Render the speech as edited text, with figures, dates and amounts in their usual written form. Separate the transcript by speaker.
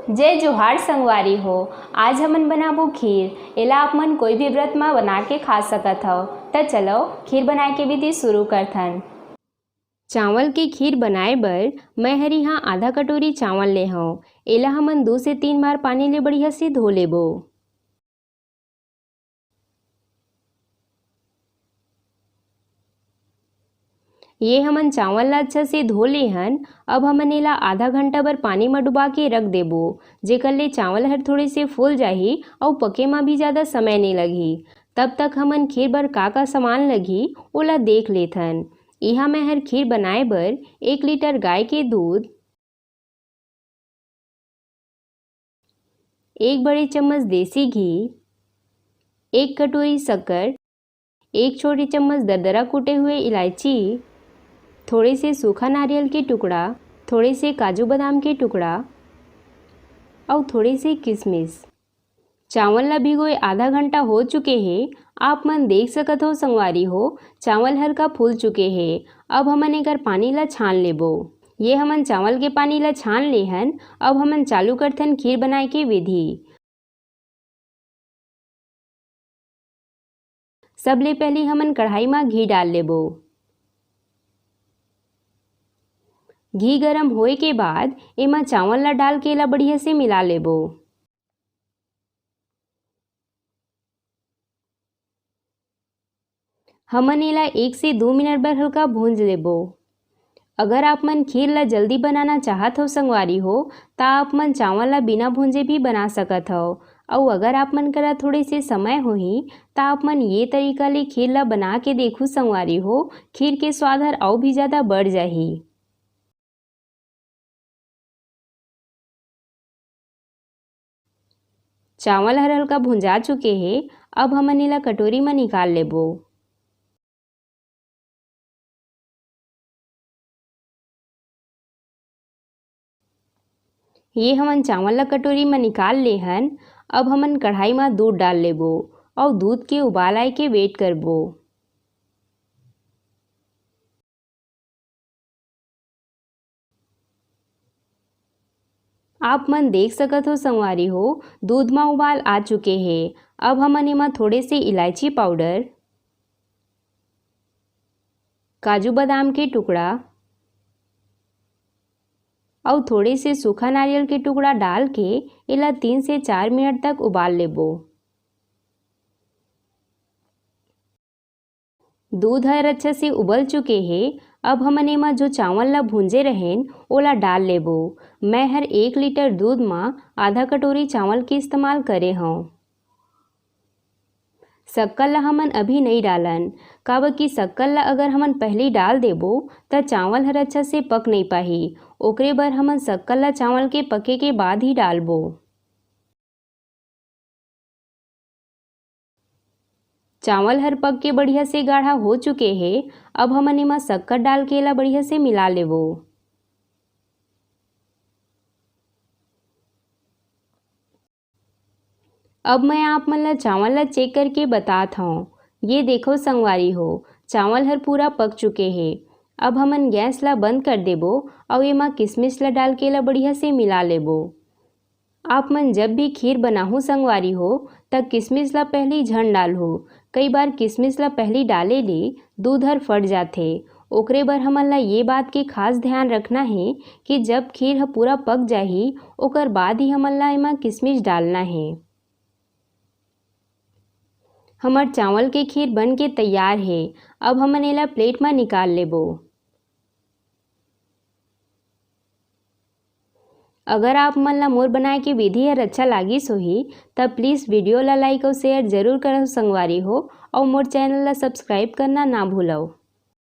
Speaker 1: जय जोहार संगवारी हो। आज हमन बनाबो खीर। एला आप मन कोई भी व्रत में बना के खा सकत हव। तो चलो खीर बनाए के विधि शुरू करथन। चावल के खीर बनाए बर मैं हर यहाँ आधा कटोरी चावल ले हव। एला हमन 2 से 3 बार पानी ले बढ़िया से धो लेबो। ये हमन चावल ला अच्छा से धो ले हन। अब हमन एला आधा घंटा बर पानी में डुबा के रख देबो, जेकर ले चावल हर थोड़े से फूल जाही और पके में भी ज़्यादा समय नहीं लगही। तब तक हमन खीर बर का सामान लगही ओला देख लेथन। यहाँ मैं हर खीर बनाए बर 1 लीटर गाय के दूध, 1 बड़े चम्मच देसी घी, 1 कटोरी शक्कर, 1 छोटी चम्मच दरदरा कूटे हुए इलायची, थोड़े से सूखा नारियल के टुकड़ा, थोड़े से काजू बादाम के टुकड़ा और थोड़े से किशमिश। चावल ला भिगोए आधा घंटा हो चुके हैं। आप मन देख सकत हो संगवारी हो, चावल हल्का फूल चुके हैं। अब हमन एकर पानी ला छान लेबो। ये हमन चावल के पानी ला छान लेहन। अब हमन चालू करथन खीर बनाए के विधि। सबले पहले हमन कढ़ाई में घी डाल लेबो। घी गरम होए के बाद एमा चावल ला डाल के एला बढ़िया से मिला लेबो। हमन एला 1 से 2 मिनट बर हल्का भूंज लेबो। अगर आप मन खीर ला जल्दी बनाना चाहत हो संगवारी हो, ता आप मन चावल ला बिना भूंजे भी बना सकत हो। और अगर आप मन करा थोड़े से समय होही ता आप मन ये तरीका ले खीर ला बना के देखू संगवारी हो, खीर के स्वाद हर और भी ज़्यादा बढ़ जाही। चावल हर हल्का भुंजा चुके हैं। अब हमन एला कटोरी में निकाल लेबो। ये हमन चावल ला कटोरी में निकाल ले हन। अब हमन कढ़ाई में दूध डाल लेबो और दूध के उबाल आए के वेट करबो। आप मन देख सकत हो संगवारी हो, दूध में उबाल आ चुके हैं। अब हमन एमा थोड़े से इलायची पाउडर, काजू बादाम के टुकड़ा और थोड़े से सूखा नारियल के टुकड़ा डाल के एला 3 से 4 मिनट तक उबाल लेबो। दूध हर अच्छा से उबल चुके हैं। अब हमन एमा जो चावल ला भूंजे रहेन ओला डाल लेबो। मैं हर 1 लीटर दूध में आधा कटोरी चावल के इस्तेमाल करे हूँ। शक्कर ला हमन अभी नहीं डालन, काबर कि शक्कर ला अगर हमन पहले डाल देबो त चावल हर अच्छा से पक नहीं पाही। ओकरे बर हमन शक्कर ला चावल के पके के बाद ही डालबो। चावल हर पक के बढ़िया से गाढ़ा हो चुके हैं। अब हमन एमा शक्कर डाल के एला बढ़िया से मिला लेबो। अब मैं आप मन ला चावल ला चेक करके बतात हूँ। ये देखो संगवारी हो, चावल हर पूरा पक चुके हैं। अब हमन गैस ला बंद कर देबो और एमा किशमिश ला डाल के एला बढ़िया से मिला लेबो। आप मन जब भी खीर बनाहू संगवारी हो तब किशमिश ला पहले झन डालहू। कई बार किशमिश ला पहले डाले ले दूध हर फट जाथे। ओकरे बर हमन ला ये बात के खास ध्यान रखना है कि जब खीर ह पूरा पक जाही ओकर बाद ही हमन ला एमा किशमिश डालना है। हमर चावल के खीर बन के तैयार है। अब हमन एला प्लेट में निकाल लेबो। अगर आप मन ला मोर बनाए के विधि हर अच्छा लागिस होही तब प्लीज़ वीडियो ला लाइक और शेयर जरूर करहु संगवारी हो और मोर चैनल ला सब्सक्राइब करना ना भूलव।